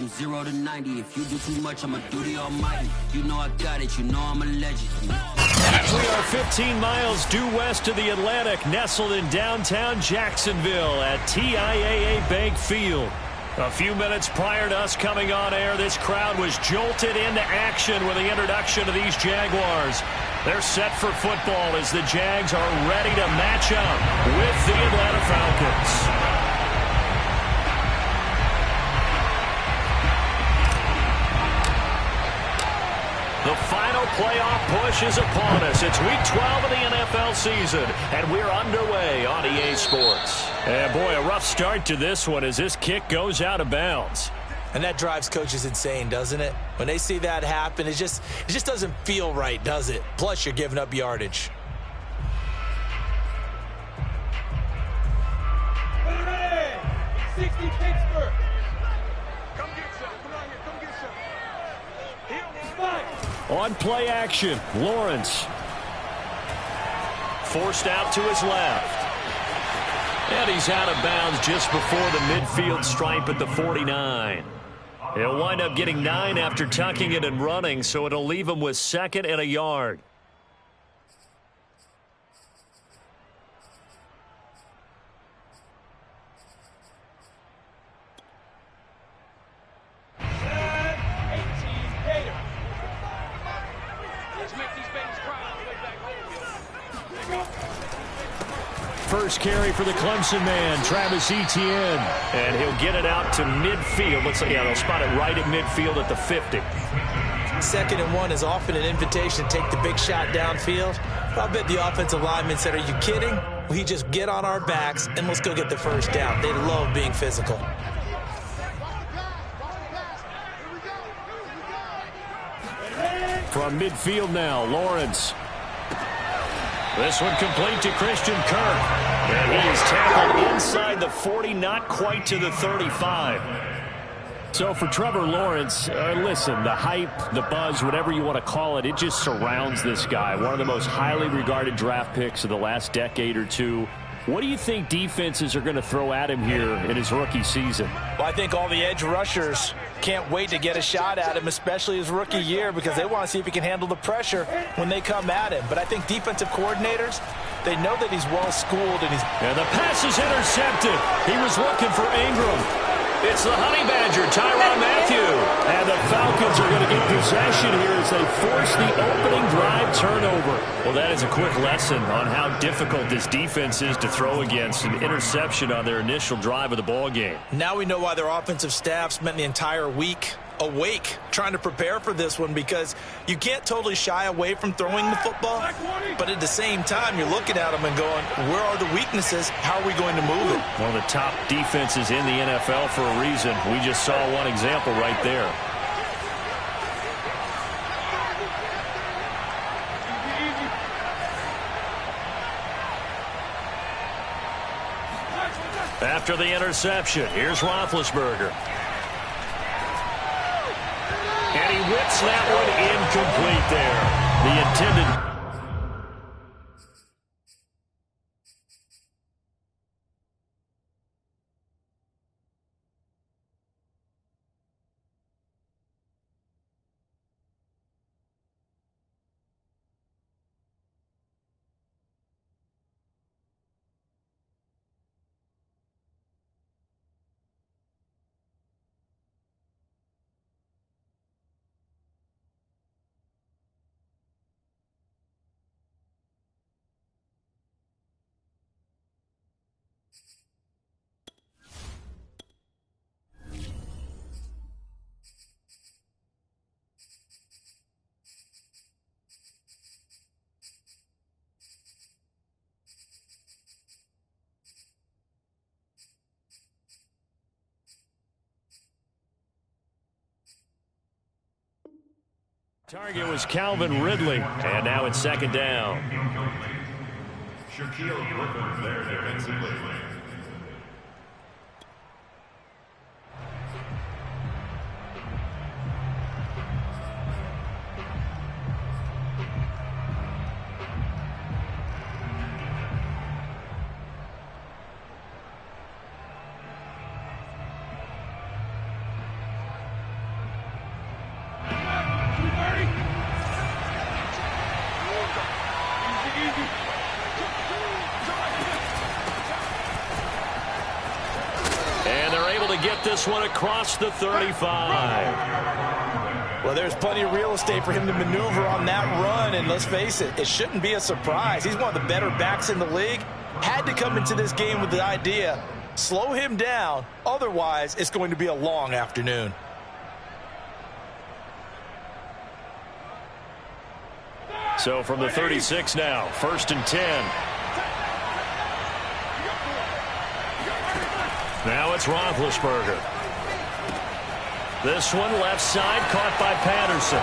from 0 to 90. If you do too much, I'ma do the almighty. You know I got it, you know I'm a legend. We are 15 miles due west of the Atlantic, nestled in downtown Jacksonville at TIAA Bank Field. A few minutes prior to us coming on air, this crowd was jolted into action with the introduction of these Jaguars. They're set for football as the Jags are ready to match up with the Atlanta Falcons. The final playoff push is upon us. It's Week 12 of the NFL season, and we're underway on EA Sports. And boy, a rough start to this one as this kick goes out of bounds. And that drives coaches insane, doesn't it? When they see that happen, it just doesn't feel right, does it? Plus, you're giving up yardage. Ready, 60 Pittsburgh. Come get some. Come on here. Come get some. Here, spike. On play action, Lawrence. Forced out to his left. And he's out of bounds just before the midfield stripe at the 49. He'll wind up getting 9 after tucking it and running, so it'll leave him with 2nd and a yard. First carry for the Clemson man, Travis Etienne. And he'll get it out to midfield. They'll spot it right at midfield at the 50. 2nd and 1 is often an invitation to take the big shot downfield. I bet the offensive lineman said, are you kidding? We just get on our backs and let's go get the first down. They love being physical. From midfield now, Lawrence. This one complete to Christian Kirk. And he is tackled inside the 40, not quite to the 35. So for Trevor Lawrence, listen, the hype, the buzz, whatever you want to call it, it just surrounds this guy. One of the most highly regarded draft picks of the last decade or two. What do you think defenses are going to throw at him here in his rookie season? Well, I think all the edge rushers can't wait to get a shot at him, especially his rookie year, because they want to see if he can handle the pressure when they come at him. But I think defensive coordinators, they know that he's well-schooled. And the pass is intercepted. He was looking for Ingram. It's the Honey Badger, Tyrann Mathieu. And the Falcons are going to get possession here as they force the opening drive turnover. Well, that is a quick lesson on how difficult this defense is to throw against. An interception on their initial drive of the ball game. Now we know why their offensive staff spent the entire week awake trying to prepare for this one, because you can't totally shy away from throwing the football, but at the same time you're looking at them and going, where are the weaknesses? How are we going to move it? One of the top defenses in the NFL for a reason. We just saw one example right there. After the interception, here's Roethlisberger. And he whips that one incomplete there. The intended... Target was Calvin Ridley, and now it's 2nd down. Shaquille Griffin there defensively. get this one across the 35. Well, there's plenty of real estate for him to maneuver on that run, and let's face it, it shouldn't be a surprise. He's one of the better backs in the league. Had to come into this game with the idea, slow him down, otherwise it's going to be a long afternoon. So from the 36 now, 1st and 10. Now it's Roethlisberger. This one left side, caught by Patterson.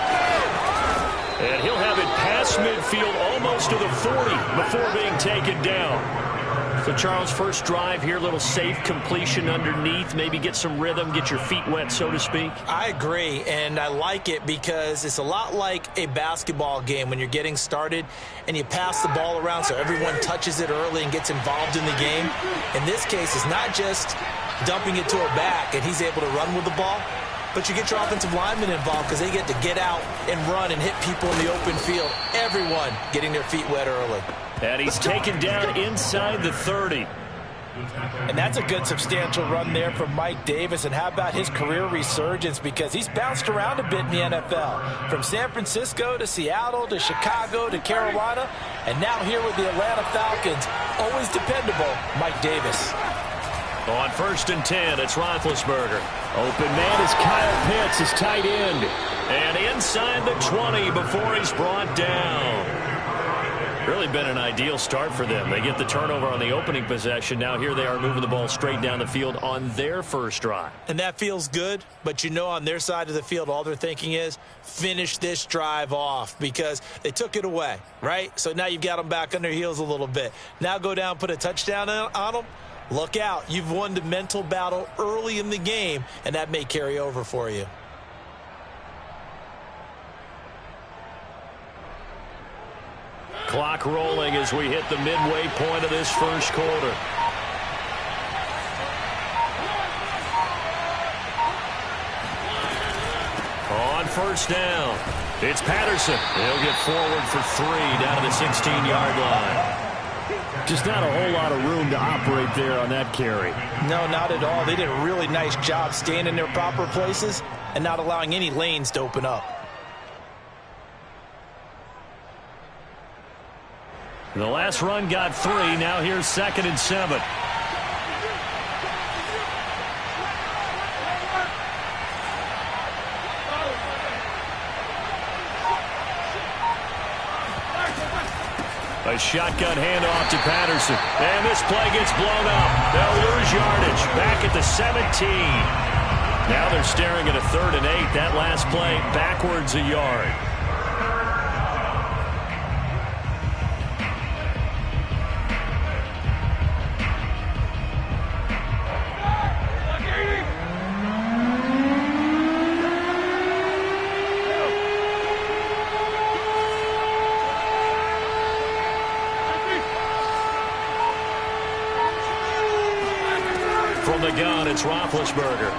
And he'll have it past midfield, almost to the 40 before being taken down. So, Charles, first drive here, little safe completion underneath, maybe get some rhythm, get your feet wet, so to speak. I agree, and I like it because it's a lot like a basketball game when you're getting started and you pass the ball around so everyone touches it early and gets involved in the game. In this case, it's not just dumping it to a back and he's able to run with the ball, but you get your offensive linemen involved because they get to get out and run and hit people in the open field. Everyone getting their feet wet early. And he's taken down inside the 30. And that's a good substantial run there from Mike Davis. And how about his career resurgence? Because he's bounced around a bit in the NFL. From San Francisco to Seattle to Chicago to Carolina. And now here with the Atlanta Falcons, always dependable, Mike Davis. On 1st and 10, it's Roethlisberger. Open man is Kyle Pitts, his tight end. And inside the 20 before he's brought down. Really been an ideal start for them. They get the turnover on the opening possession. Now here they are moving the ball straight down the field on their first drive. And that feels good, but you know on their side of the field all they're thinking is finish this drive off because they took it away, right? So now you've got them back on their heels a little bit. Now go down, put a touchdown on them. Look out. You've won the mental battle early in the game, and that may carry over for you. Clock rolling as we hit the midway point of this first quarter. On 1st down, it's Patterson. He'll get forward for 3 down to the 16-yard line. Just not a whole lot of room to operate there on that carry. No, not at all. They did a really nice job staying in their proper places and not allowing any lanes to open up. The last run got 3. Now here's 2nd and 7. A shotgun handoff to Patterson. And this play gets blown up. They'll lose yardage. Back at the 17. Now they're staring at a 3rd and 8. That last play backwards a yard. From the gun, it's Roethlisberger.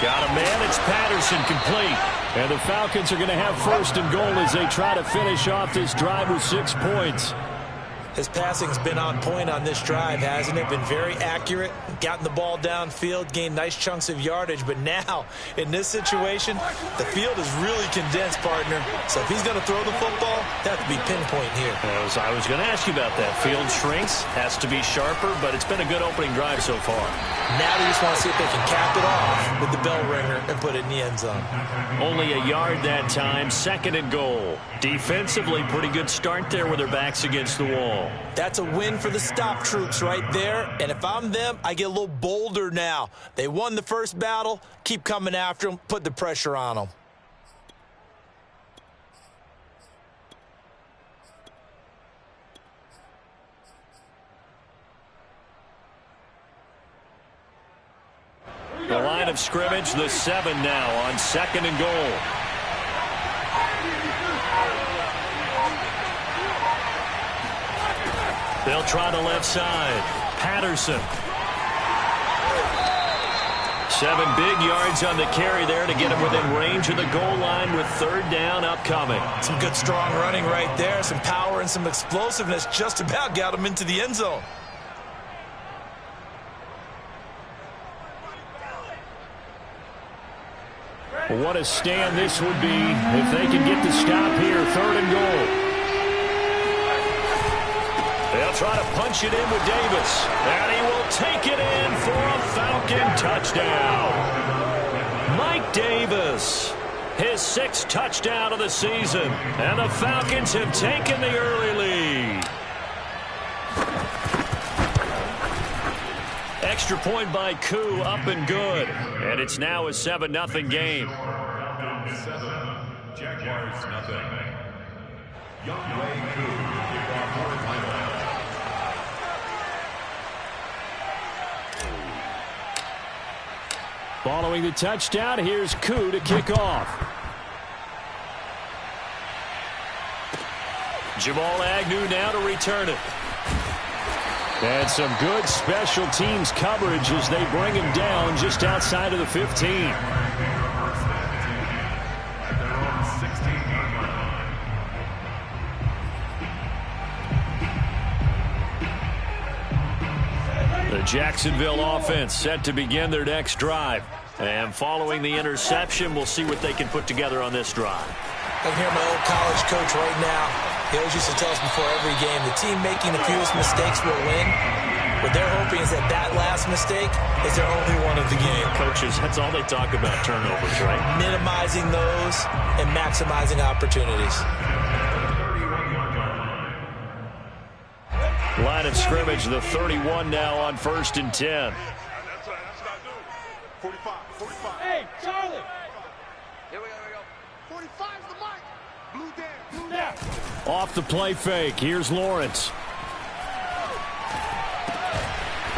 Got a man, it's Patterson, complete. And the Falcons are going to have 1st and goal as they try to finish off this drive with 6 points. His passing's been on point on this drive, hasn't it? Been very accurate, gotten the ball downfield, gained nice chunks of yardage. But now, in this situation, the field is really condensed, partner. So if he's going to throw the football, that could be pinpoint here. I was going to ask you about that. Field shrinks, has to be sharper, but it's been a good opening drive so far. Now they just want to see if they can cap it off with the bell ringer and put it in the end zone. Only a yard that time, 2nd and goal. Defensively, pretty good start there with their backs against the wall. That's a win for the stop troops right there. And if I'm them, I get a little bolder now. They won the first battle. Keep coming after them. Put the pressure on them. The line of scrimmage, the 7 now on 2nd and goal. They'll try the left side. Patterson. 7 big yards on the carry there to get him within range of the goal line with 3rd down upcoming. Some good strong running right there. Some power and some explosiveness just about got him into the end zone. What a stand this would be if they can get the stop here. 3rd and goal. They'll try to punch it in with Davis. And he will take it in for a Falcon touchdown. Mike Davis, his 6th touchdown of the season. And the Falcons have taken the early lead. Extra point by Koo, up and good. And it's now a 7-0 game. Jaguars nothing. Youngway Koo, kickoff for timeout. Following the touchdown, here's Koo to kick off. Jamal Agnew now to return it. And some good special teams coverage as they bring him down just outside of the 15. The Jacksonville offense set to begin their next drive. And following the interception, we'll see what they can put together on this drive. I can hear my old college coach right now. He always used to tell us before every game, the team making the fewest mistakes will win. What they're hoping is that that last mistake is their only one of the game. Coaches, that's all they talk about, turnovers, right? Minimizing those and maximizing opportunities. Line of scrimmage, the 31 now on 1st and 10. That's not good. 45. Hey, Charlie. Here we go. 45's the mic. Blue down. Off the play fake, here's Lawrence.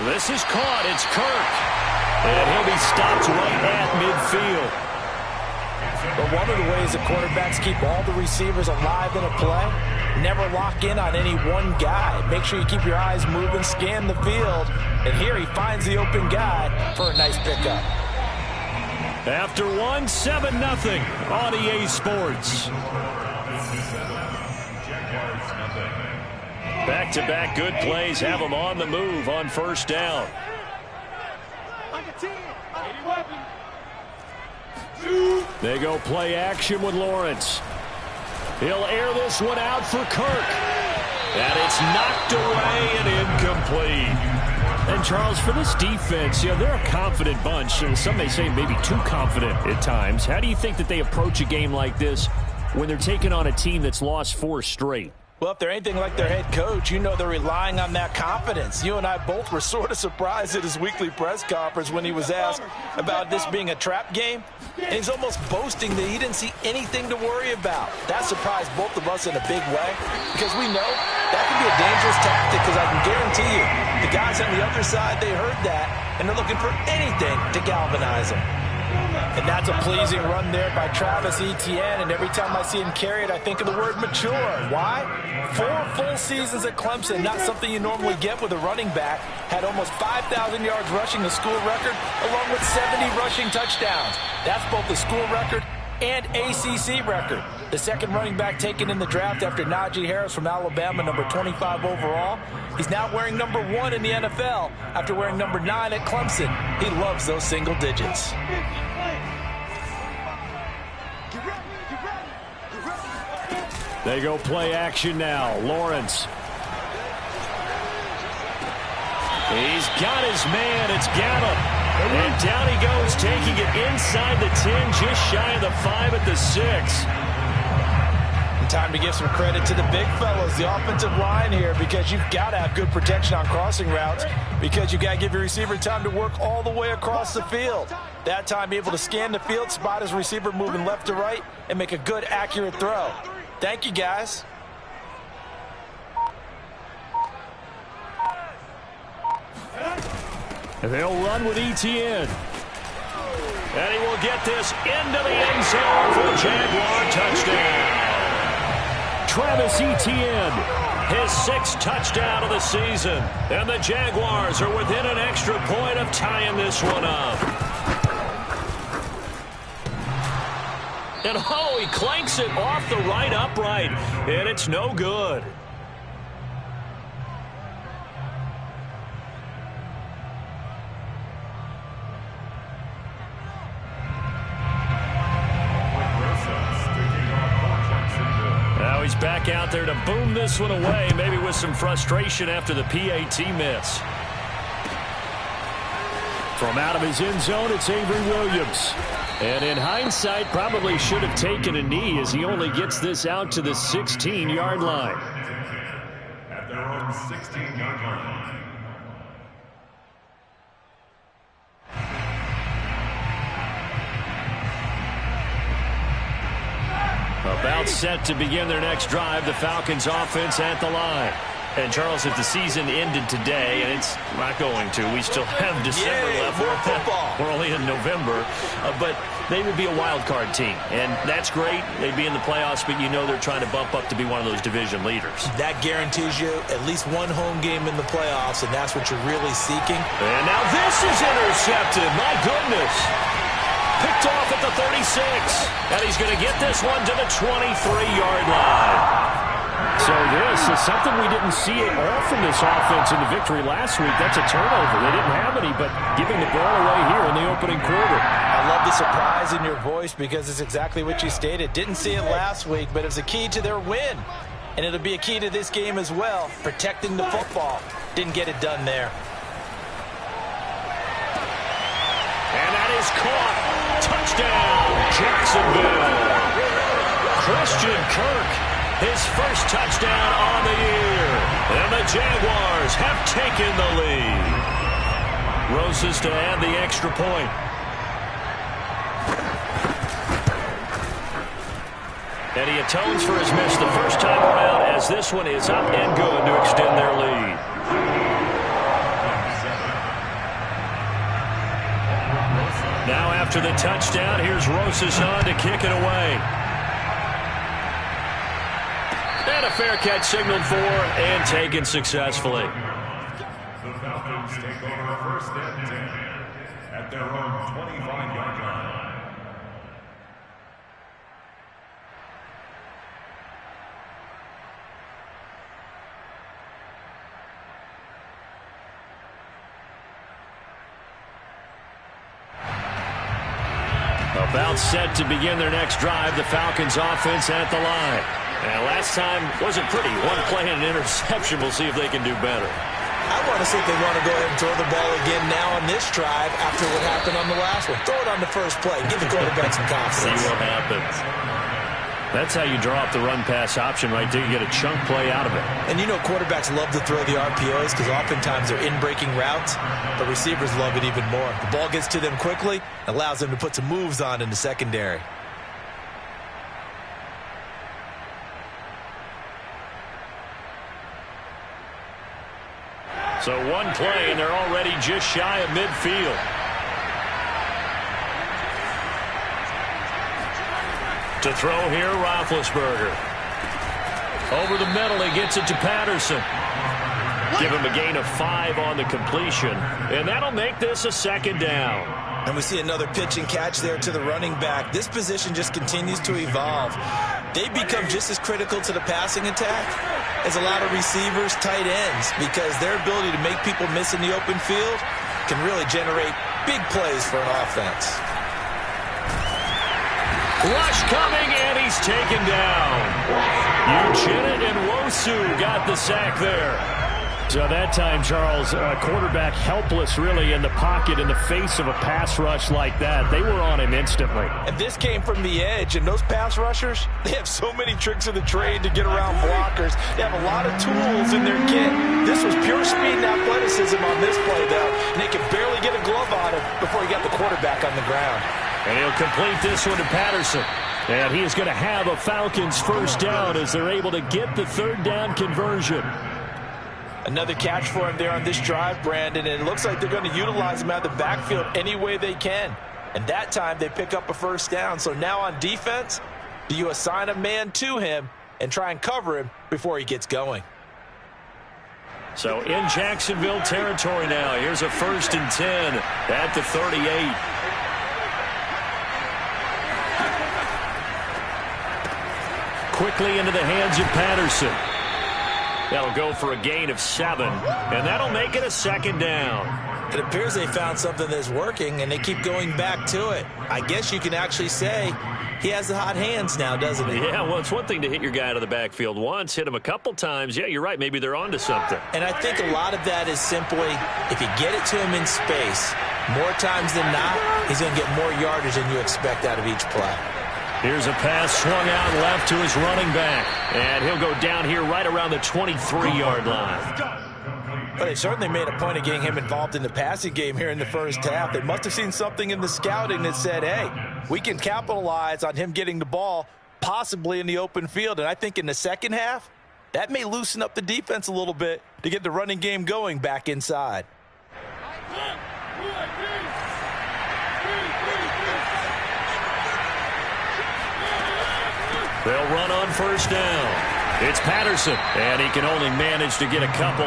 This is caught, it's Kirk. And he'll be stopped right at midfield. But one of the ways that quarterbacks keep all the receivers alive in a play, never lock in on any one guy. Make sure you keep your eyes moving, scan the field. And here he finds the open guy for a nice pickup. After 7-0 on EA Sports. Back-to-back good plays have them on the move on 1st down. They go play action with Lawrence. He'll air this one out for Kirk. And it's knocked away and incomplete. And, Charles, for this defense, they're a confident bunch. Some may say maybe too confident at times. How do you think that they approach a game like this when they're taking on a team that's lost 4 straight? Well, if they're anything like their head coach, they're relying on that confidence. You and I both were sort of surprised at his weekly press conference when he was asked about this being a trap game. And he's almost boasting that he didn't see anything to worry about. That surprised both of us in a big way because we know that can be a dangerous tactic because I can guarantee you the guys on the other side, they heard that, and they're looking for anything to galvanize them. And that's a pleasing run there by Travis Etienne, and every time I see him carry it, I think of the word mature. Why? 4 full seasons at Clemson, not something you normally get with a running back. Had almost 5,000 yards rushing, the school record, along with 70 rushing touchdowns. That's both the school record and ACC record. The second running back taken in the draft after Najee Harris from Alabama, number 25 overall. He's now wearing number 1 in the NFL after wearing number 9 at Clemson. He loves those single digits. They go play action now. Lawrence. He's got his man. It's Gallup. And down he goes, taking it inside the 10, just shy of the 5 at the 6. And time to give some credit to the big fellas, the offensive line here, because you've got to have good protection on crossing routes because you've got to give your receiver time to work all the way across the field. That time, be able to scan the field, spot his receiver moving left to right, and make a good, accurate throw. Thank you, guys. They'll run with Etienne. And he will get this into the end zone for a Jaguar touchdown. Travis Etienne, his 6th touchdown of the season. And the Jaguars are within an extra point of tying this one up. And he clanks it off the right upright. And it's no good. back out there to boom this one away, maybe with some frustration after the PAT miss. From out of his end zone, it's Avery Williams. And in hindsight, probably should have taken a knee as he only gets this out to the 16-yard line. At their own 16-yard line. About set to begin their next drive, the Falcons offense at the line. And, Charles, if the season ended today, and it's not going to, we still have December left. More football. We're only in November. But they would be a wild card team. And that's great. They'd be in the playoffs, but you know they're trying to bump up to be one of those division leaders. That guarantees you at least one home game in the playoffs, and that's what you're really seeking. And now this is intercepted. My goodness. Picked off at the 36. And he's going to get this one to the 23-yard line. So this is something we didn't see at all from this offense in the victory last week. That's a turnover. They didn't have any, but giving the ball away here in the opening quarter. I love the surprise in your voice because it's exactly what you stated. Didn't see it last week, but it's a key to their win. And it'll be a key to this game as well, protecting the football. Didn't get it done there. And that is caught. Touchdown, Jacksonville. Christian Kirk, his first touchdown on the year. And the Jaguars have taken the lead. Roses to add the extra point. And he atones for his miss the first time around as this one is up and good to extend their lead. Now after the touchdown, here's Roses on to kick it away. And a fair catch signaled for and taken successfully. The Falcons take over first and 10 at their own 25-yard line. About set to begin their next drive, the Falcons offense at the line. And last time wasn't pretty. One play and an interception. We'll see if they can do better. I want to see if they want to go ahead and throw the ball again now on this drive after what happened on the last one. Throw it on the first play. Give the quarterback some confidence. See what happens. That's how you draw up the run-pass option right there. You get a chunk play out of it. And you know quarterbacks love to throw the RPOs because oftentimes they're in-breaking routes, but receivers love it even more. The ball gets to them quickly, allows them to put some moves on in the secondary. So one play, and they're already just shy of midfield. To throw here, Roethlisberger. Over the middle, he gets it to Patterson. Give him a gain of 5 on the completion, and that'll make this a second down. And we see another pitch and catch there to the running back. This position just continues to evolve. They become just as critical to the passing attack as a lot of receivers, tight ends, because their ability to make people miss in the open field can really generate big plays for an offense. Rush coming, and he's taken down. Uchenna and Wosu got the sack there. So that time, Charles, quarterback helpless really in the pocket in the face of a pass rush like that. They were on him instantly. And this came from the edge, and those pass rushers, they have so many tricks of the trade to get around blockers. They have a lot of tools in their kit. This was pure speed and athleticism on this play, though, and they could barely get a glove on him before he got the quarterback on the ground. And he'll complete this one to Patterson. And he is going to have a Falcons first down as they're able to get the third down conversion. Another catch for him there on this drive, Brandon, and it looks like they're going to utilize him out of the backfield any way they can. And that time they pick up a first down. So now on defense, do you assign a man to him and try and cover him before he gets going? So in Jacksonville territory now. Here's a 1st and 10 at the 38. Quickly into the hands of Patterson. That'll go for a gain of 7, and that'll make it a second down. It appears they found something that's working, and they keep going back to it. I guess you can actually say he has the hot hands now, doesn't he? Yeah, well, it's one thing to hit your guy out of the backfield once, hit him a couple times. Yeah, you're right. Maybe they're onto something. And I think a lot of that is simply if you get it to him in space, more times than not, he's going to get more yardage than you expect out of each play. Here's a pass swung out left to his running back. And he'll go down here right around the 23-yard line. But they certainly made a point of getting him involved in the passing game here in the first half. They must have seen something in the scouting that said, hey, we can capitalize on him getting the ball possibly in the open field. And I think in the second half, that may loosen up the defense a little bit to get the running game going back inside. They'll run on first down. It's Patterson, and he can only manage to get a couple.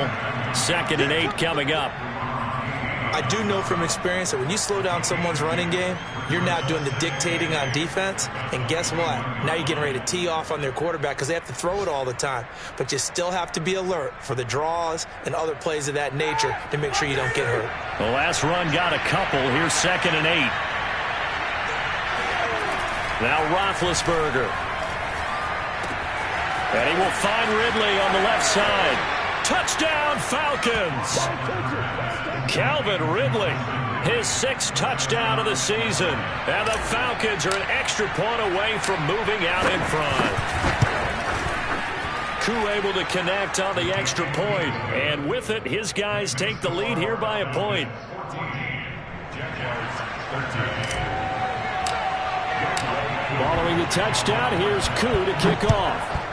2nd and 8 coming up. I do know from experience that when you slow down someone's running game, you're now doing the dictating on defense. And guess what? Now you're getting ready to tee off on their quarterback because they have to throw it all the time. But you still have to be alert for the draws and other plays of that nature to make sure you don't get hurt. The last run got a couple. Here's 2nd and 8. Now Roethlisberger. And he will find Ridley on the left side. Touchdown, Falcons! Calvin Ridley, his 6th touchdown of the season. And the Falcons are an extra point away from moving out in front. Koo able to connect on the extra point. And with it, his guys take the lead here by a point. Following the touchdown, here's Koo to kick off.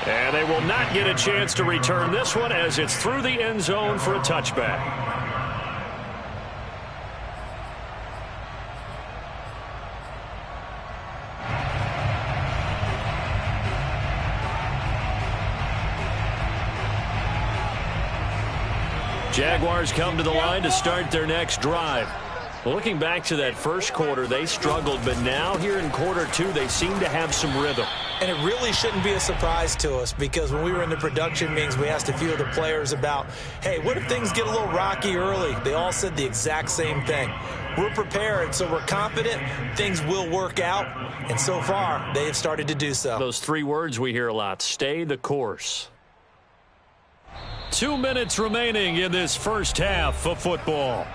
And they will not get a chance to return this one as it's through the end zone for a touchback. Jaguars come to the line to start their next drive. Looking back to that first quarter, they struggled, but now here in quarter 2, they seem to have some rhythm. And it really shouldn't be a surprise to us because when we were in the production meetings, we asked a few of the players about, hey, what if things get a little rocky early? They all said the exact same thing. We're prepared, so we're confident things will work out. And so far, they have started to do so. Those 3 words we hear a lot, stay the course. 2 minutes remaining in this first half of football.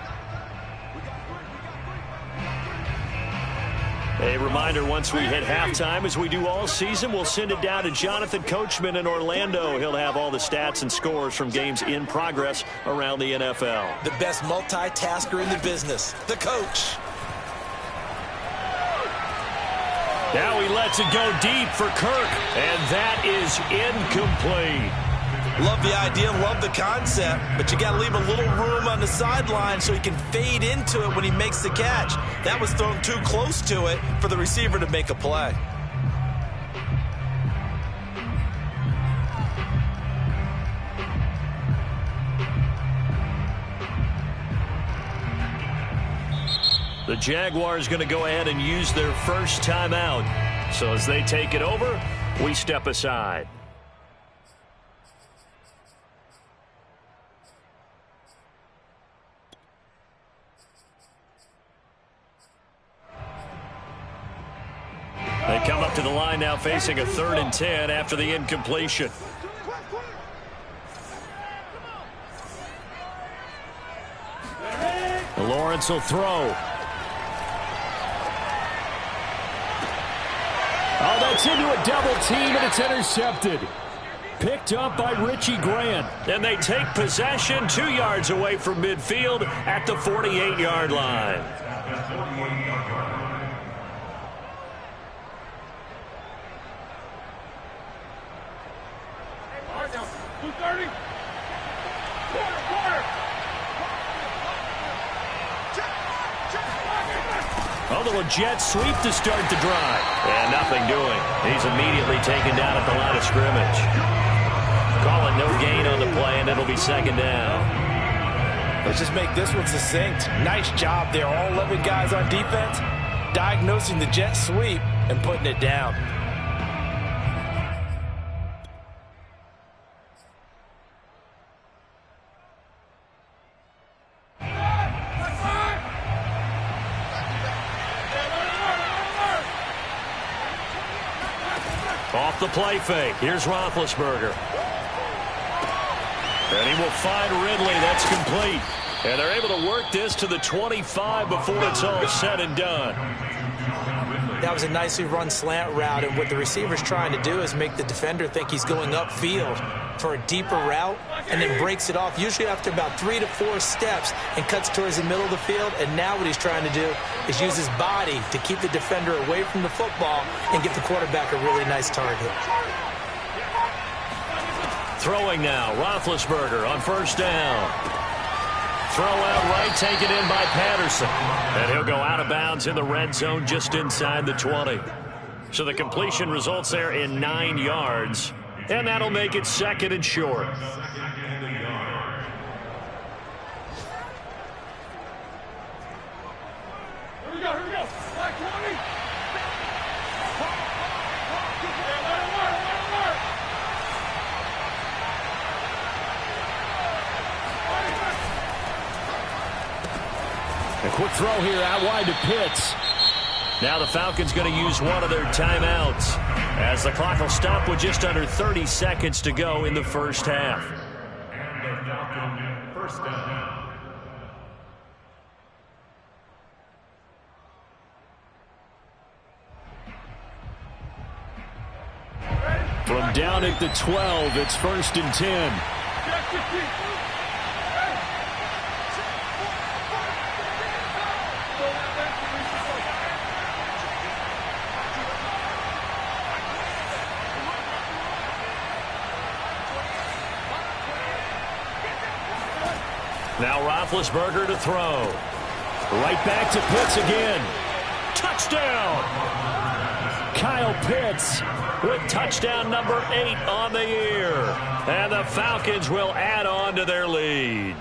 A reminder, once we hit halftime, as we do all season, we'll send it down to Jonathan Coachman in Orlando. He'll have all the stats and scores from games in progress around the NFL. The best multitasker in the business, the coach. Now he lets it go deep for Kirk, and that is incomplete. Love the idea, love the concept, but you got to leave a little room on the sideline so he can fade into it when he makes the catch. That was thrown too close to it for the receiver to make a play. The Jaguars going to go ahead and use their first timeout. So as they take it over, we step aside. They come up to the line now facing a 3rd and 10 after the incompletion. Lawrence will throw. Oh, that's into a double team, and it's intercepted. Picked up by Richie Grant. And they take possession 2 yards away from midfield at the 48-yard line. Oh, the jet sweep to start the drive. And nothing doing. He's immediately taken down at the line of scrimmage. Call it no gain on the play, and it'll be 2nd down. Let's just make this one succinct. Nice job there. All 11 guys on defense diagnosing the jet sweep and putting it down. Off the play fake. Here's Roethlisberger. And he will find Ridley. That's complete. And they're able to work this to the 25 before it's all said and done. That was a nicely run slant route, and what the receiver's trying to do is make the defender think he's going upfield for a deeper route and then breaks it off, usually after about 3 to 4 steps, and cuts towards the middle of the field. And now what he's trying to do is use his body to keep the defender away from the football and give the quarterback a really nice target. Throwing now, Roethlisberger on first down. Throw out right, taken in by Patterson. And he'll go out of bounds in the red zone just inside the 20. So the completion results there in 9 yards. And that'll make it 2nd and short. Here we go. Black 20. A quick throw here out wide to Pitts. Now the Falcons going to use one of their timeouts as the clock will stop with just under 30 seconds to go in the first half. And the Falcon first down. From down at the 12, it's 1st and 10. Now Roethlisberger to throw. Right back to Pitts again. Touchdown! Kyle Pitts with touchdown number 8 on the year. And the Falcons will add on to their lead.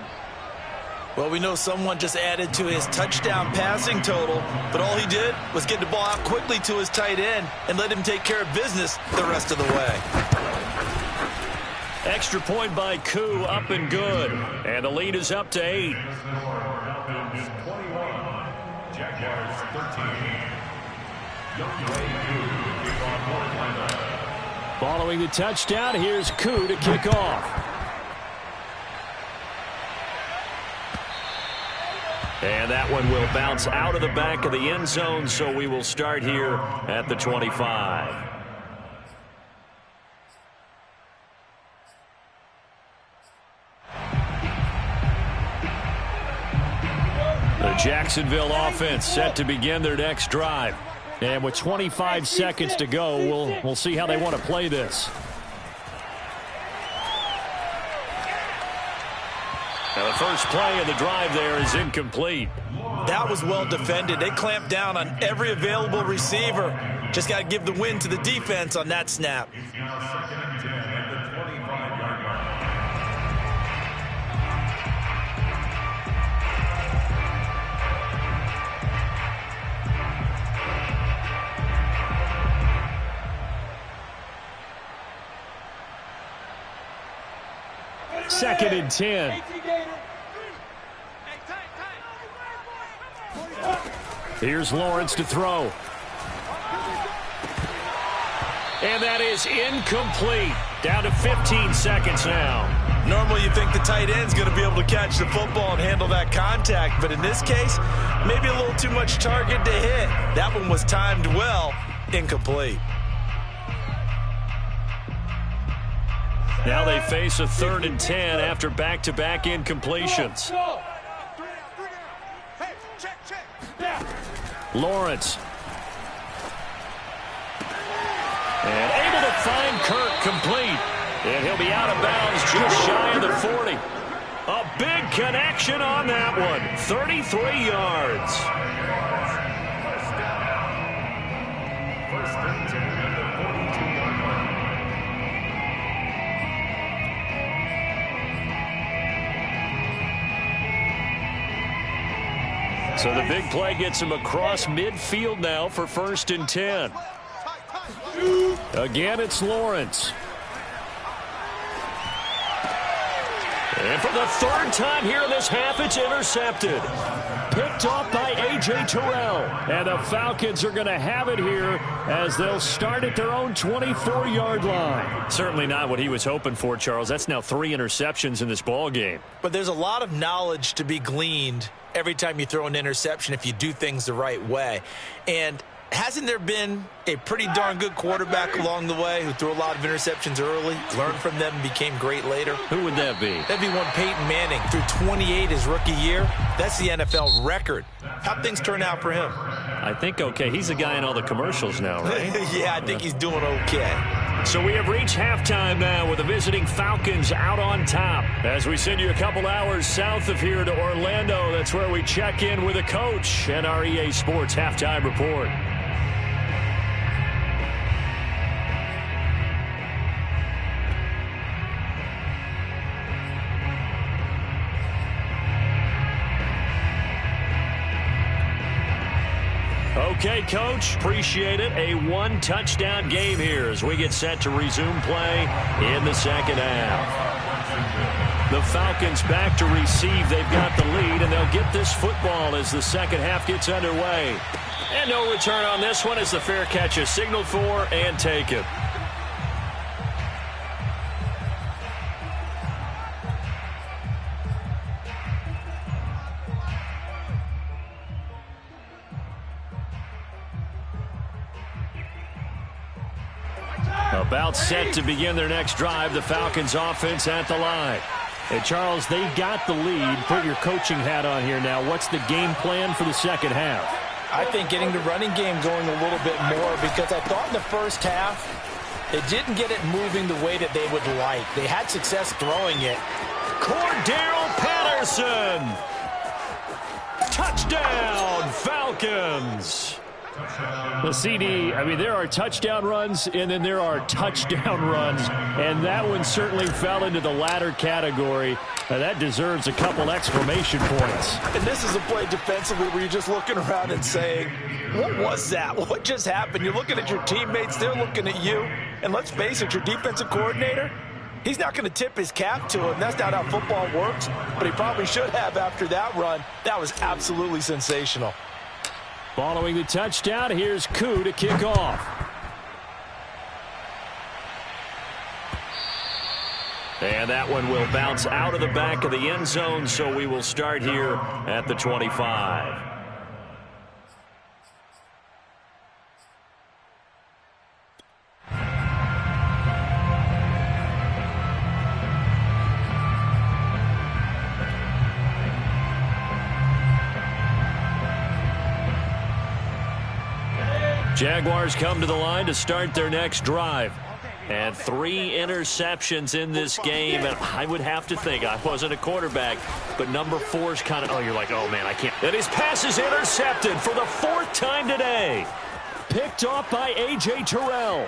Well, we know someone just added to his touchdown passing total, but all he did was get the ball out quickly to his tight end and let him take care of business the rest of the way. Extra point by Koo, up and good. And the lead is up to 8. Falcons 21, Jaguars 13. Following the touchdown, here's Koo to kick off. And that one will bounce out of the back of the end zone, so we will start here at the 25. The Jacksonville offense set to begin their next drive. And with 25 seconds to go, we'll see how they want to play this. Now the first play of the drive there is incomplete. That was well defended. They clamped down on every available receiver. Just got to give the win to the defense on that snap. It's now 2nd and 10 at the 25-yard line. Second and 10. Here's Lawrence to throw. And that is incomplete. Down to 15 seconds now. Normally you think the tight end's going to be able to catch the football and handle that contact, but in this case, maybe a little too much target to hit. That one was timed well. Incomplete. Now they face a 3rd and 10 after back-to-back incompletions. Lawrence. And able to find Kirk complete. And he'll be out of bounds just shy of the 40. A big connection on that one. 33 yards. First and 10 at the 42-yard line. So the big play gets him across midfield now for 1st and 10. Again, it's Lawrence. And for the third time here in this half, it's intercepted. Picked off by A.J. Terrell. And the Falcons are going to have it here as they'll start at their own 24-yard line. Certainly not what he was hoping for, Charles. That's now 3 interceptions in this ball game. But there's a lot of knowledge to be gleaned every time you throw an interception if you do things the right way. And hasn't there been a pretty darn good quarterback along the way who threw a lot of interceptions early, learned from them, and became great later? Who would that be? That'd be one Peyton Manning. Threw 28 his rookie year. That's the NFL record. How'd things turn out for him? I think okay. He's the guy in all the commercials now, right? Yeah, I think he's doing okay. So we have reached halftime now with the visiting Falcons out on top. As we send you a couple hours south of here to Orlando, that's where we check in with the coach and our EA Sports halftime report. Okay, Coach, appreciate it. A 1-touchdown game here as we get set to resume play in the second half. The Falcons back to receive. They've got the lead, and they'll get this football as the second half gets underway. And no return on this one as the fair catch is signaled for and taken. About set to begin their next drive, the Falcons offense at the line. And Charles, they got the lead. Put your coaching hat on here now. What's the game plan for the second half? I think getting the running game going a little bit more, because I thought in the first half they didn't get it moving the way that they would like. They had success throwing it. Cordero Patterson! Touchdown, Falcons! The CD, I mean, there are touchdown runs, and then there are touchdown runs, and that one certainly fell into the latter category. Now, that deserves a couple exclamation points. And this is a play defensively where you're just looking around and saying, what was that? What just happened? You're looking at your teammates, they're looking at you, and let's face it, your defensive coordinator, he's not going to tip his cap to him. That's not how football works, but he probably should have after that run. That was absolutely sensational. Following the touchdown, here's Koo to kick off. And that one will bounce out of the back of the end zone, so we will start here at the 25. Jaguars come to the line to start their next drive. And 3 interceptions in this game. And I would have to think, I wasn't a quarterback, but number 4's kind of, you're like, oh, man, I can't. And his pass is intercepted for the 4th time today. Picked off by A.J. Terrell.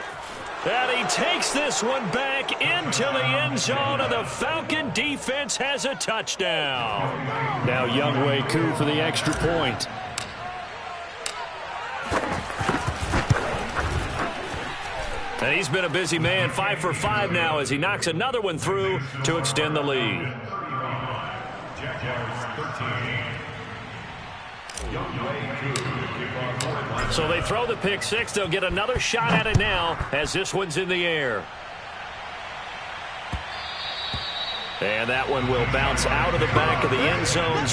And he takes this one back into the end zone, and the Falcon defense has a touchdown. Now Younghoe Koo for the extra point. And he's been a busy man, 5 for 5 now as he knocks another one through to extend the lead. So they throw the pick 6. They'll get another shot at it now as this one's in the air. And that one will bounce out of the back of the end zone.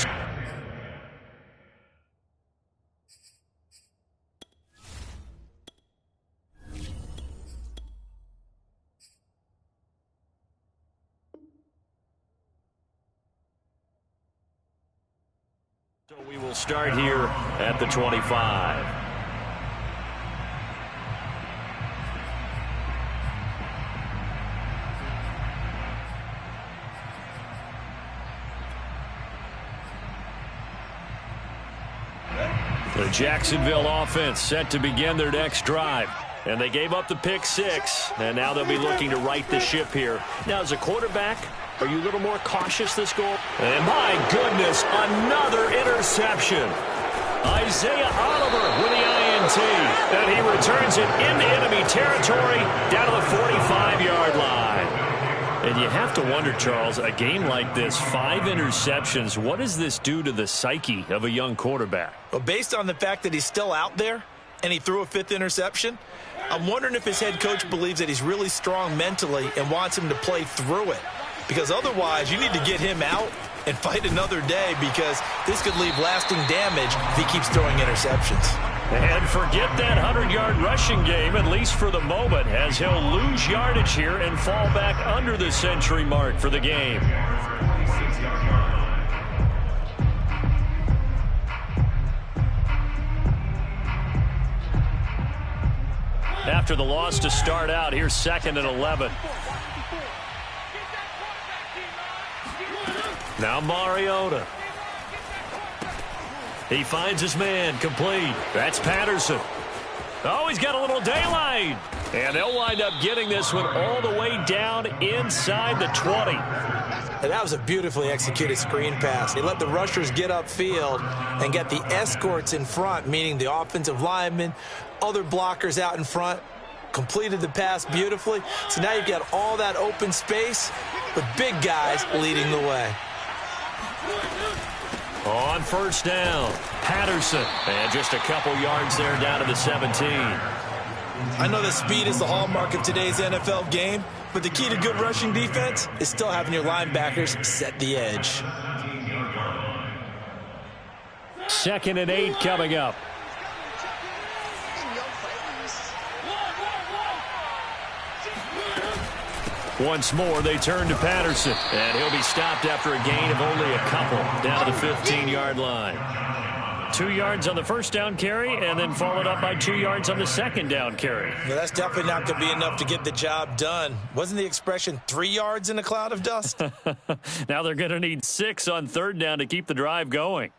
So we will start here at the 25. The Jacksonville offense set to begin their next drive. And they gave up the pick 6, and now they'll be looking to right the ship here. Now, as a quarterback, are you a little more cautious this goal? And my goodness, another interception. Isaiah Oliver with the INT. And he returns it into enemy territory down to the 45-yard line. And you have to wonder, Charles, a game like this, 5 interceptions, what does this do to the psyche of a young quarterback? Well, based on the fact that he's still out there and he threw a 5th interception, I'm wondering if his head coach believes that he's really strong mentally and wants him to play through it. Because otherwise, you need to get him out and fight another day, because this could leave lasting damage if he keeps throwing interceptions. And forget that 100-yard rushing game, at least for the moment, as he'll lose yardage here and fall back under the century mark for the game. After the loss to start out, here's 2nd and 11. Now Mariota. He finds his man, complete. That's Patterson. Oh, he's got a little daylight. And they'll wind up getting this one all the way down inside the 20. And that was a beautifully executed screen pass. They let the rushers get upfield and get the escorts in front, meaning the offensive linemen, other blockers out in front, completed the pass beautifully. So now you've got all that open space with big guys leading the way. On 1st down, Patterson. And just a couple yards there down to the 17. I know that speed is the hallmark of today's NFL game, but the key to good rushing defense is still having your linebackers set the edge. 2nd and 8 coming up. Once more, they turn to Patterson. And he'll be stopped after a gain of only a couple down to the 15-yard line. 2 yards on the 1st down carry, and then followed up by 2 yards on the 2nd down carry. Well, that's definitely not going to be enough to get the job done. Wasn't the expression 3 yards in a cloud of dust? Now they're going to need 6 on 3rd down to keep the drive going.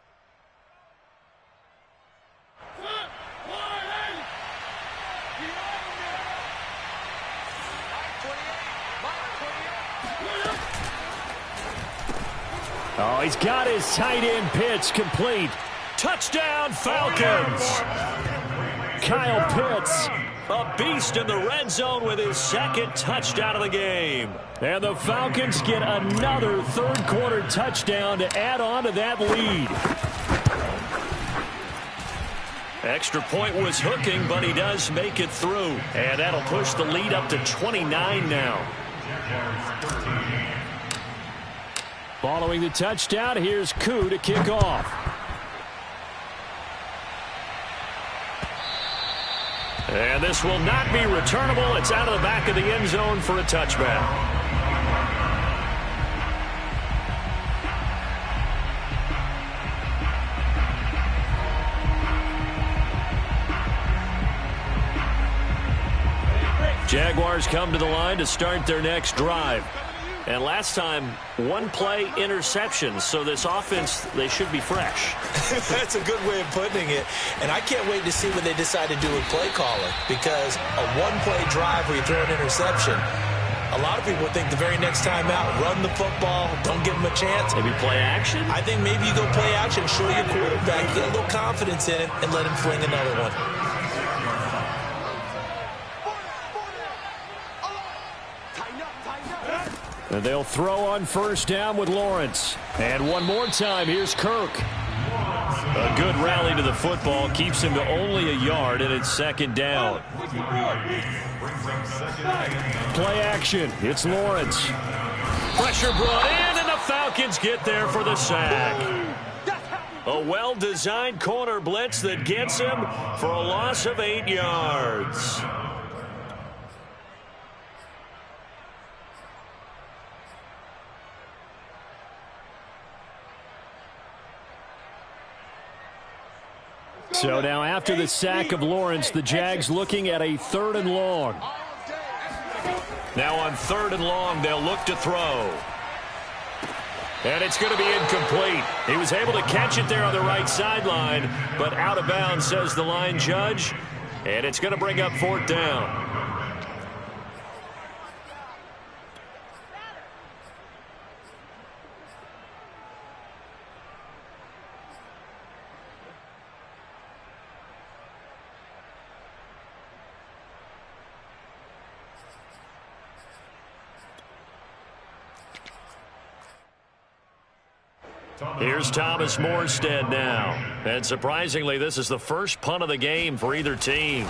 Oh, he's got his tight end pitch complete. Touchdown, Falcons. Kyle Pitts, a beast in the red zone with his 2nd touchdown of the game. And the Falcons get another 3rd quarter touchdown to add on to that lead. Extra point was hooking, but he does make it through. And that'll push the lead up to 29 now. Following the touchdown, here's Koo to kick off. And this will not be returnable. It's out of the back of the end zone for a touchback. Jaguars come to the line to start their next drive. And last time, 1-play interceptions. So this offense, they should be fresh. That's a good way of putting it. And I can't wait to see what they decide to do with play calling. Because a 1-play drive where you throw an interception, a lot of people think the very next time out, run the football, don't give them a chance. Maybe play action? I think maybe you go play action, show your quarterback, get a little confidence in it, and let him fling another one. And they'll throw on 1st down with Lawrence. And one more time, here's Kirk. A good rally to the football keeps him to only a yard, and it's 2nd down. Play action. It's Lawrence. Pressure brought in, and the Falcons get there for the sack. A well-designed corner blitz that gets him for a loss of 8 yards. So now after the sack of Lawrence, the Jags looking at a 3rd and long. Now on 3rd and long, they'll look to throw. And it's going to be incomplete. He was able to catch it there on the right sideline, but out of bounds, says the line judge. And it's going to bring up 4th down. Here's Thomas Morstead now. And surprisingly, this is the first punt of the game for either team.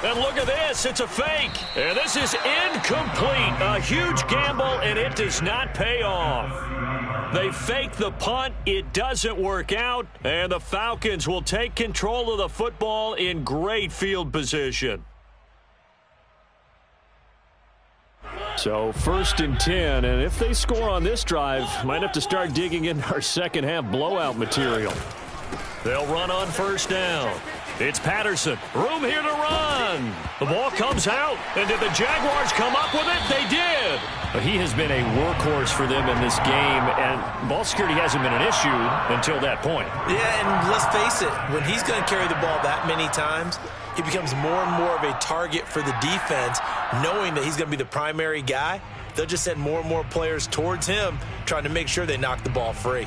And look at this. It's a fake. And this is incomplete. A huge gamble, and it does not pay off. They fake the punt. It doesn't work out. And the Falcons will take control of the football in great field position. So 1st and 10, and if they score on this drive, might have to start digging in our second half blowout material. They'll run on 1st down. It's Patterson. Room here to run. The ball comes out. And did the Jaguars come up with it? They did. He has been a workhorse for them in this game, and ball security hasn't been an issue until that point. Yeah, and let's face it, when he's going to carry the ball that many times, he becomes more and more of a target for the defense, knowing that he's going to be the primary guy. They'll just send more and more players towards him, trying to make sure they knock the ball free.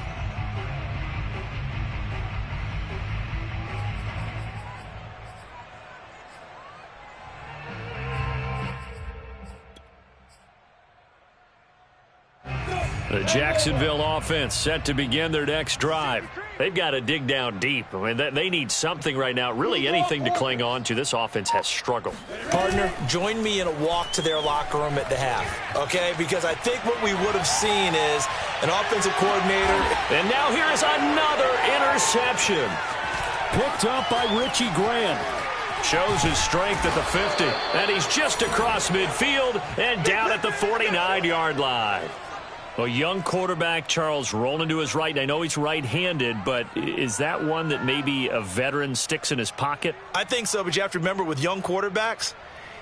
The Jacksonville offense set to begin their next drive. They've got to dig down deep. I mean, they need something right now, really anything to cling on to. This offense has struggled. Partner, join me in a walk to their locker room at the half, okay? Because I think what we would have seen is an offensive coordinator. And now here is another interception. Picked up by Richie Grant. Shows his strength at the 50. And he's just across midfield and down at the 49-yard line. A young quarterback, Charles, rolling to his right. I know he's right-handed, but is that one that maybe a veteran sticks in his pocket? I think so, but you have to remember with young quarterbacks,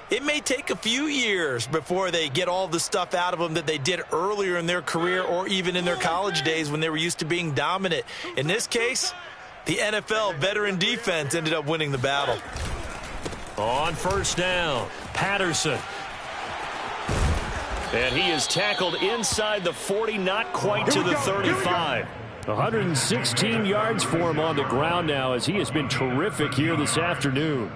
it may take a few years before they get all the stuff out of them that they did earlier in their career or even in their college days when they were used to being dominant. In this case, the NFL veteran defense ended up winning the battle. On 1st down, Patterson. And he is tackled inside the 40, not quite to the 35. 116 yards for him on the ground now, as he has been terrific here this afternoon.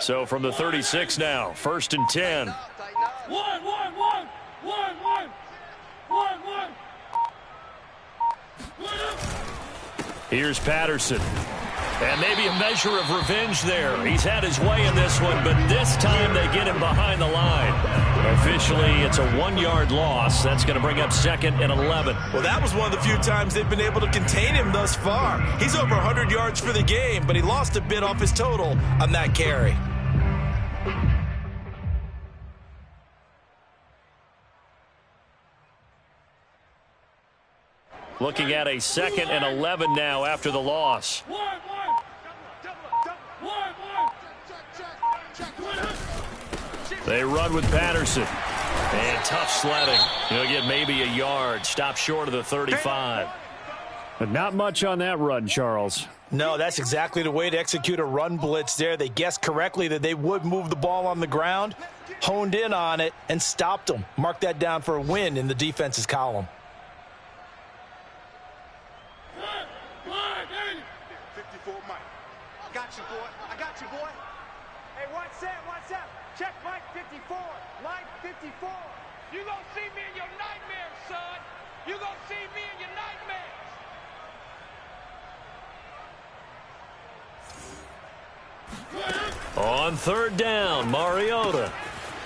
So from the 36 now, 1st and 10. Here's Patterson. And maybe a measure of revenge there. He's had his way in this one, but this time they get him behind the line. Officially, it's a 1-yard loss. That's going to bring up 2nd and 11. Well, that was one of the few times they've been able to contain him thus far. He's over 100 yards for the game, but he lost a bit off his total on that carry. Looking at a 2nd and 11 now after the loss. They run with Patterson. And tough sledding. He'll get maybe a yard. Stop short of the 35. But not much on that run, Charles. No, that's exactly the way to execute a run blitz there. They guessed correctly that they would move the ball on the ground, honed in on it, and stopped them. Mark that down for a win in the defense's column. 54 Mike. I got you, boy. I got you, boy. Hey, what's that? What's up? Check Mike 54. Line 54. You gonna see me in your nightmares, son. You gonna see me in your nightmares. On 3rd down, Mariota.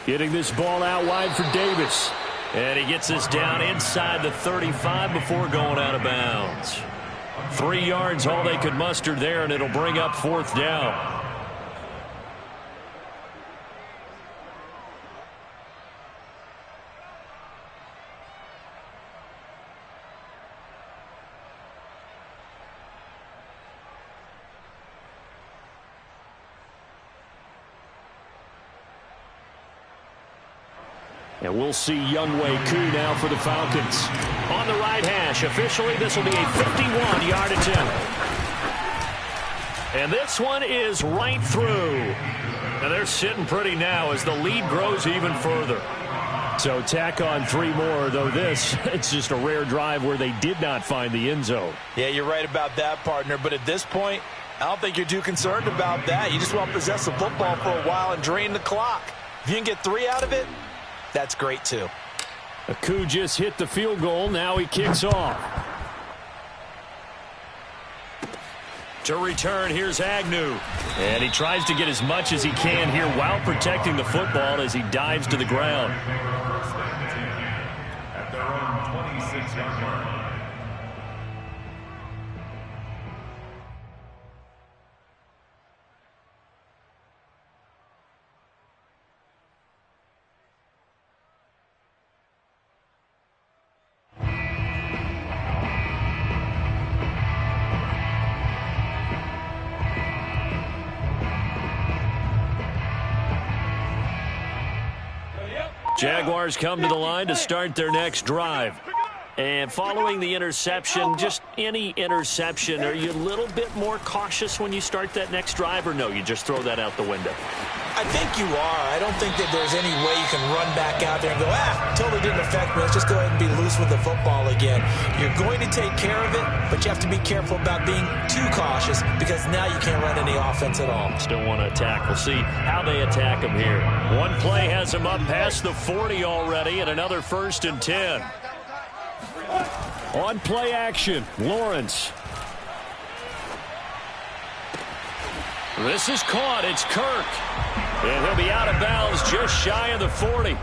Getting this ball out wide for Davis. And he gets this down inside the 35 before going out of bounds. 3 yards, all they could muster there, and it'll bring up 4th down. And we'll see Younghoe Koo now for the Falcons. On the right hash, officially this will be a 51-yard attempt. And this one is right through. And they're sitting pretty now as the lead grows even further. So tack on 3 more, though this, it's just a rare drive where they did not find the end zone. Yeah, you're right about that, partner. But at this point, I don't think you're too concerned about that. You just want to possess the football for a while and drain the clock. If you can get 3 out of it, that's great too. Aku just hit the field goal. Now he kicks off. To return, here's Agnew. And he tries to get as much as he can here while protecting the football as he dives to the ground. At their own 26-yard line. Jaguars come to the line to start their next drive. And following the interception, just any interception, are you a little bit more cautious when you start that next drive, or no, you just throw that out the window? I think you are. I don't think that there's any way you can run back out there and go, totally didn't affect me. Let's just go ahead and be loose with the football again. You're going to take care of it, but you have to be careful about being too cautious because now you can't run any offense at all. Still want to attack. We'll see how they attack him here. One play has him up past the 40 already, and another 1st and 10. On play action, Lawrence. This is caught. It's Kirk. And he'll be out of bounds just shy of the 40.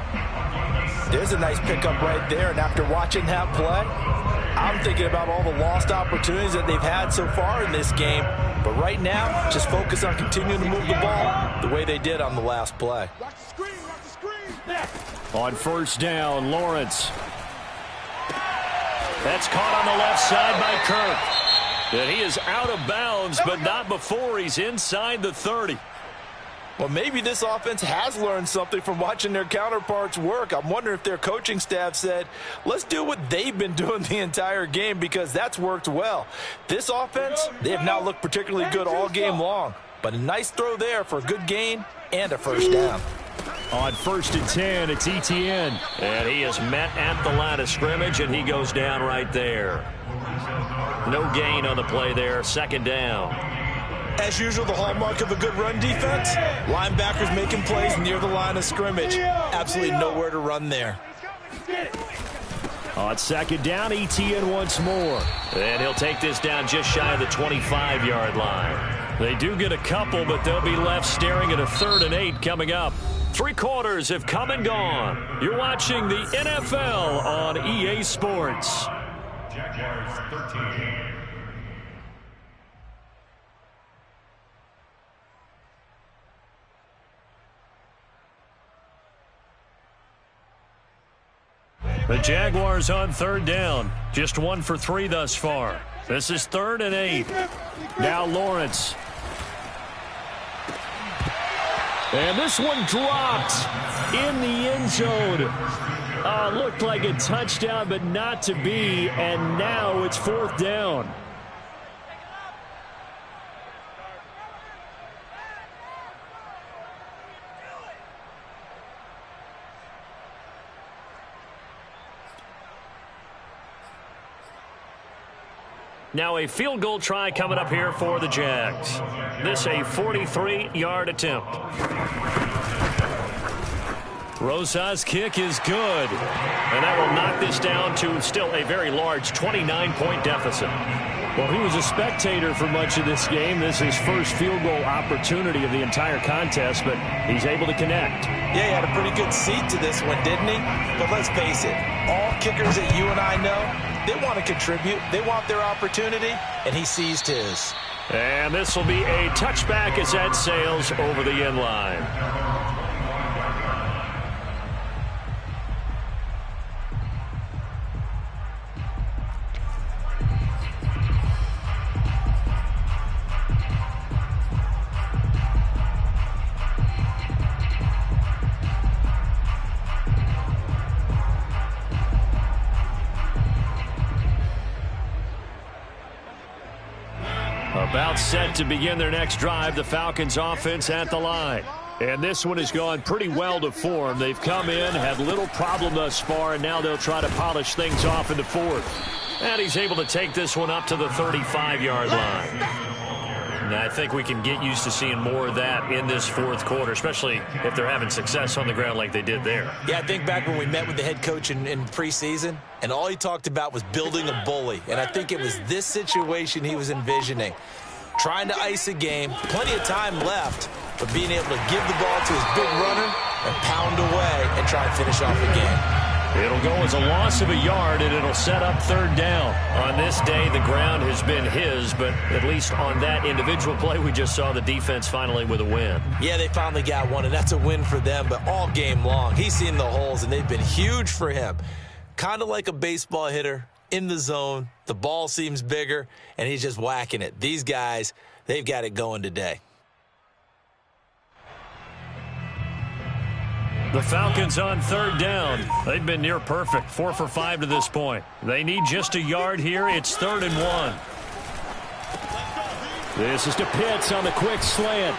There's a nice pickup right there, and after watching that play, I'm thinking about all the lost opportunities that they've had so far in this game. But right now, just focus on continuing to move the ball the way they did on the last play. On 1st down, Lawrence. That's caught on the left side by Kirk. And he is out of bounds, but not before he's inside the 30. Well, maybe this offense has learned something from watching their counterparts work. I'm wondering if their coaching staff said, let's do what they've been doing the entire game because that's worked well. This offense, they have not looked particularly good all game long, but a nice throw there for a good gain and a 1st down. On 1st and 10, it's Etienne. And he is met at the line of scrimmage, and he goes down right there. No gain on the play there, 2nd down. As usual, the hallmark of a good run defense, linebackers making plays near the line of scrimmage. Absolutely nowhere to run there. On 2nd down, Etienne once more. And he'll take this down just shy of the 25-yard line. They do get a couple, but they'll be left staring at a 3rd and 8 coming up. 3 quarters have come and gone. You're watching the NFL on EA Sports. Jaguars 13. The Jaguars on 3rd down. Just 1 for 3 thus far. This is 3rd and 8. Now Lawrence. And this one dropped in the end zone. Looked like a touchdown, but not to be. And now it's 4th down. Now a field goal try coming up here for the Jags. This a 43-yard attempt. Rosa's kick is good. And that will knock this down to still a very large 29-point deficit. Well, he was a spectator for much of this game. This is his first field goal opportunity of the entire contest, but he's able to connect. Yeah, he had a pretty good seat to this one, didn't he? But let's face it, all kickers that you and I know, they want to contribute. They want their opportunity, and he seized his. And this will be a touchback as that sails over the end line. About set to begin their next drive, the Falcons offense at the line. And this one has gone pretty well to form. They've come in, had little problem thus far, and now they'll try to polish things off in the 4th. And he's able to take this one up to the 35-yard line. and I think we can get used to seeing more of that in this fourth quarter, especially if they're having success on the ground like they did there. Yeah, I think back when we met with the head coach in preseason, and all he talked about was building a bully, and I think it was this situation he was envisioning. Trying to ice a game, plenty of time left, but being able to give the ball to his big runner and pound away and try and finish off the game. It'll go as a loss of a yard, and it'll set up third down. On this day, the ground has been his, but at least on that individual play, we just saw the defense finally with a win. Yeah, they finally got one, and that's a win for them, but all game long, he's seen the holes, and they've been huge for him. Kind of like a baseball hitter in the zone. The ball seems bigger, and he's just whacking it. These guys, they've got it going today. The Falcons on third down. They've been near perfect, 4 for 5 to this point. They need just a yard here. It's 3rd and 1. This is to Pitts on the quick slant.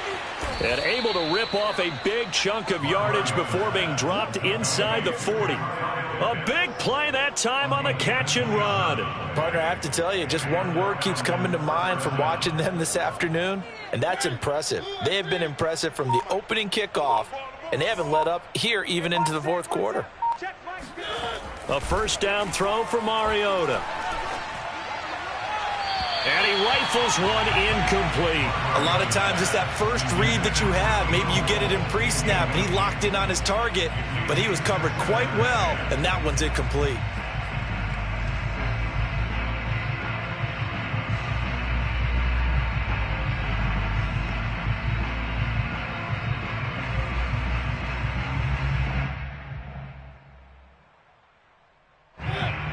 And able to rip off a big chunk of yardage before being dropped inside the 40. A big play that time on the catch and run. Partner, I have to tell you, just one word keeps coming to mind from watching them this afternoon, and that's impressive. They have been impressive from the opening kickoff, and they haven't let up here even into the fourth quarter. A first down throw for Mariota. And he rifles one incomplete. A lot of times it's that first read that you have. Maybe you get it in pre-snap, and he locked in on his target, but he was covered quite well, and that one's incomplete.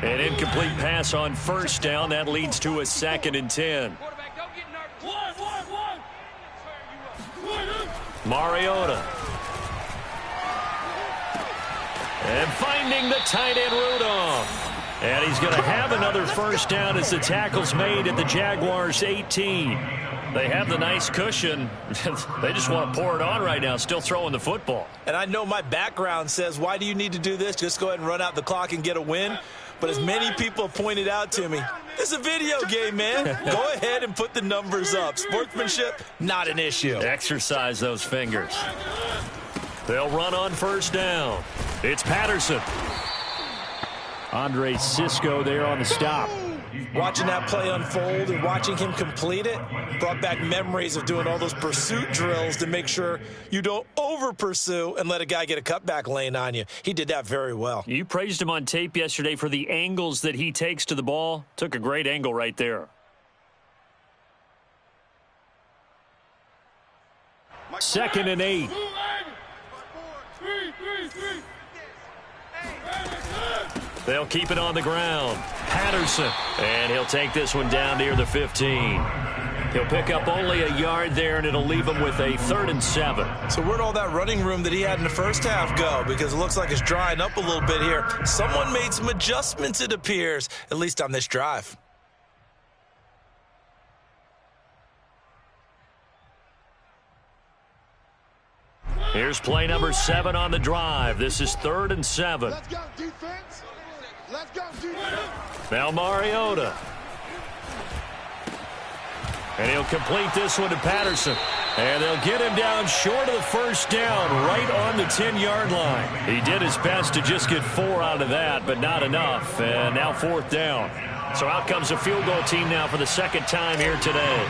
An incomplete pass on first down. That leads to a 2nd and 10. Mariota. And finding the tight end Rudolph. And he's going to have another first down as the tackle's made at the Jaguars' 18. They have the nice cushion. They just want to pour it on right now, still throwing the football. And I know my background says, why do you need to do this? Just go ahead and run out the clock and get a win. But as many people have pointed out to me, this is a video game, man. Go ahead and put the numbers up. Sportsmanship, not an issue. Exercise those fingers. They'll run on first down. It's Patterson. Andre Cisco there on the stop. Watching that play unfold and watching him complete it brought back memories of doing all those pursuit drills to make sure you don't over-pursue and let a guy get a cutback lane on you. He did that very well. You praised him on tape yesterday for the angles that he takes to the ball. Took a great angle right there. 2nd and 8. They'll keep it on the ground. Patterson. And he'll take this one down near the 15. He'll pick up only a yard there, and it'll leave him with a 3rd and 7. So where'd all that running room that he had in the first half go? Because it looks like it's drying up a little bit here. Someone made some adjustments, it appears, at least on this drive. Here's play number 7 on the drive. This is 3rd and 7. Let's go, defense. Let's go, defense. Now Mariota. And he'll complete this one to Patterson. And they'll get him down short of the first down, right on the 10-yard line. He did his best to just get 4 out of that, but not enough. And now 4th down. So out comes a field goal team now for the 2nd time here today.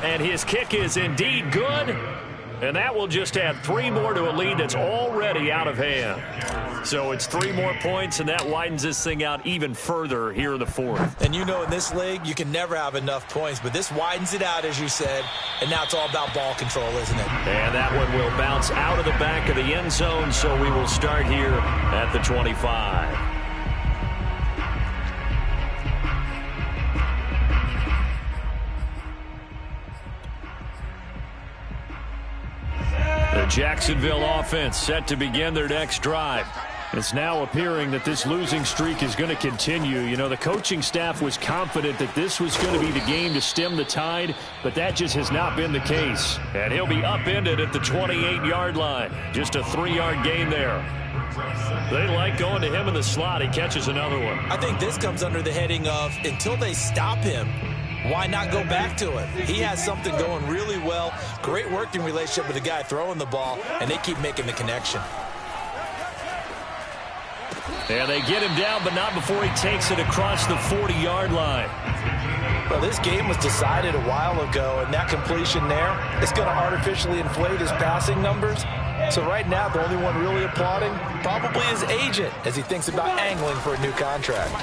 And his kick is indeed good. And that will just add 3 more to a lead that's already out of hand. So it's 3 more points, and that widens this thing out even further here in the 4th. And you know in this league, you can never have enough points, but this widens it out, as you said, and now it's all about ball control, isn't it? And that one will bounce out of the back of the end zone, so we will start here at the 25. The Jacksonville offense set to begin their next drive. It's now appearing that this losing streak is going to continue. You know, the coaching staff was confident that this was going to be the game to stem the tide, but that just has not been the case. And he'll be upended at the 28-yard line. Just a 3-yard gain there. They like going to him in the slot. He catches another one. I think this comes under the heading of until they stop him, why not go back to it? He has something going really well. Great working relationship with the guy throwing the ball, and they keep making the connection. And they get him down, but not before he takes it across the 40-yard line. Well, this game was decided a while ago, and that completion there is going to artificially inflate his passing numbers. So right now, the only one really applauding probably his agent as he thinks about angling for a new contract.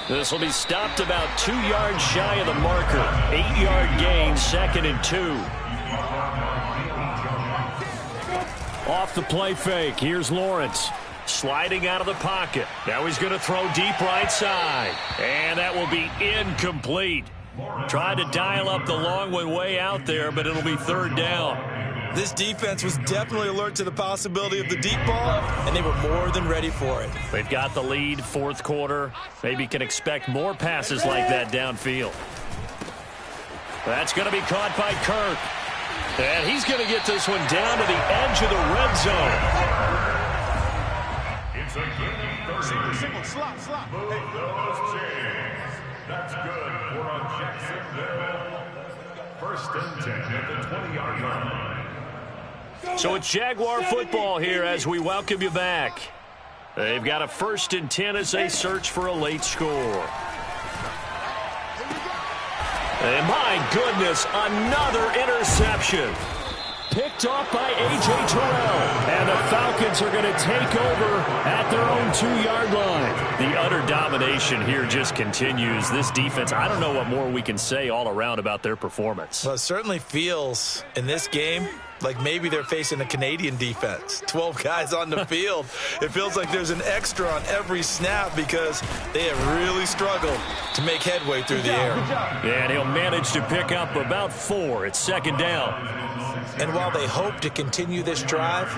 This will be stopped about 2 yards shy of the marker. 8-yard gain, 2nd and 2. Off the play fake, here's Lawrence. Sliding out of the pocket. Now he's going to throw deep right side. And that will be incomplete. Tried to dial up the long one way out there, but it'll be 3rd down. This defense was definitely alert to the possibility of the deep ball, and they were more than ready for it. They've got the lead, 4th quarter. Maybe can expect more passes like that downfield. That's going to be caught by Kirk. And he's going to get this one down to the edge of the red zone. It's a good single slot. Move those chains. That's good for a Jacksonville. 1st and 10 at the 20-yard line. So it's Jaguar football here as we welcome you back. They've got a 1st and 10 as they search for a late score. And my goodness, another interception. Picked off by A.J. Terrell. And the Falcons are going to take over at their own 2-yard line. The utter domination here just continues. This defense, I don't know what more we can say all around about their performance. Well, it certainly feels in this game like maybe they're facing a Canadian defense. 12 guys on the field. It feels like there's an extra on every snap because they have really struggled to make headway through the air. And he'll manage to pick up about 4. It's 2nd down. And while they hope to continue this drive,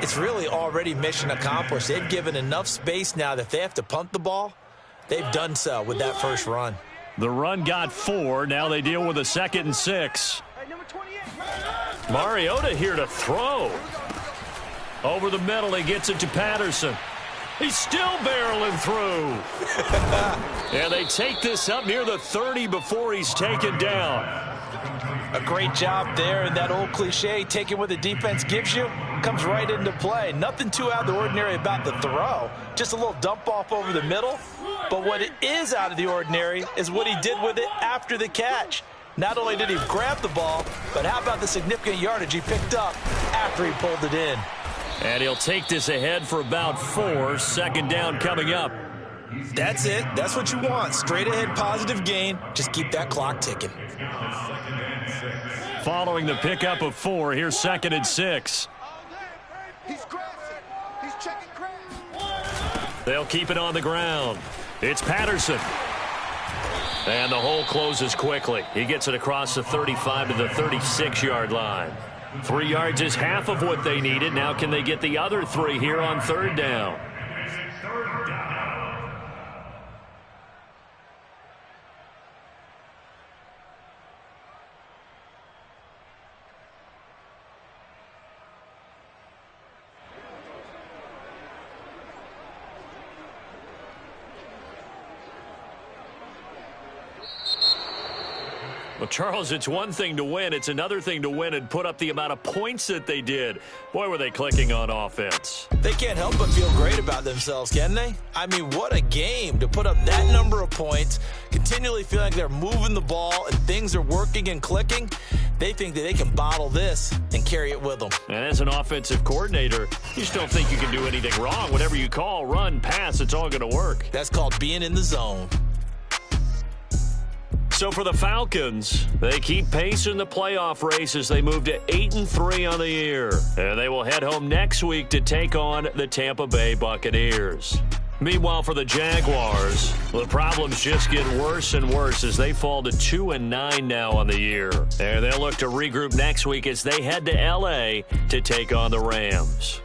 it's really already mission accomplished. They've given enough space now that if they have to punt the ball, they've done so with that first run. The run got 4. Now they deal with a 2nd and 6. Mariota here to throw. Over the middle, he gets it to Patterson. He's still barreling through. And they take this up near the 30 before he's taken down. A great job there, and that old cliche, taking what the defense gives you, comes right into play. Nothing too out of the ordinary about the throw. Just a little dump off over the middle. But what is out of the ordinary is what he did with it after the catch. Not only did he grab the ball, but how about the significant yardage he picked up after he pulled it in. And he'll take this ahead for about 4. 2nd down coming up. That's it. That's what you want. Straight ahead positive gain. Just keep that clock ticking. Following the pickup of 4, here's 2nd and 6. He's grassing. He's checking grass. They'll keep it on the ground. It's Patterson. And the hole closes quickly. He gets it across the 35 to the 36-yard line. 3 yards is half of what they needed. Now can they get the other 3 here on 3rd down? Well, Charles, it's one thing to win. It's another thing to win and put up the amount of points that they did. Boy, were they clicking on offense. They can't help but feel great about themselves, can they? I mean, what a game to put up that number of points, continually feeling like they're moving the ball and things are working and clicking. They think that they can bottle this and carry it with them. And as an offensive coordinator, you just don't think you can do anything wrong. Whatever you call, run, pass, it's all going to work. That's called being in the zone. So for the Falcons, they keep pace in the playoff race as they move to 8-3 on the year. And they will head home next week to take on the Tampa Bay Buccaneers. Meanwhile, for the Jaguars, the problems just get worse and worse as they fall to 2-9 now on the year. And they'll look to regroup next week as they head to L.A. to take on the Rams.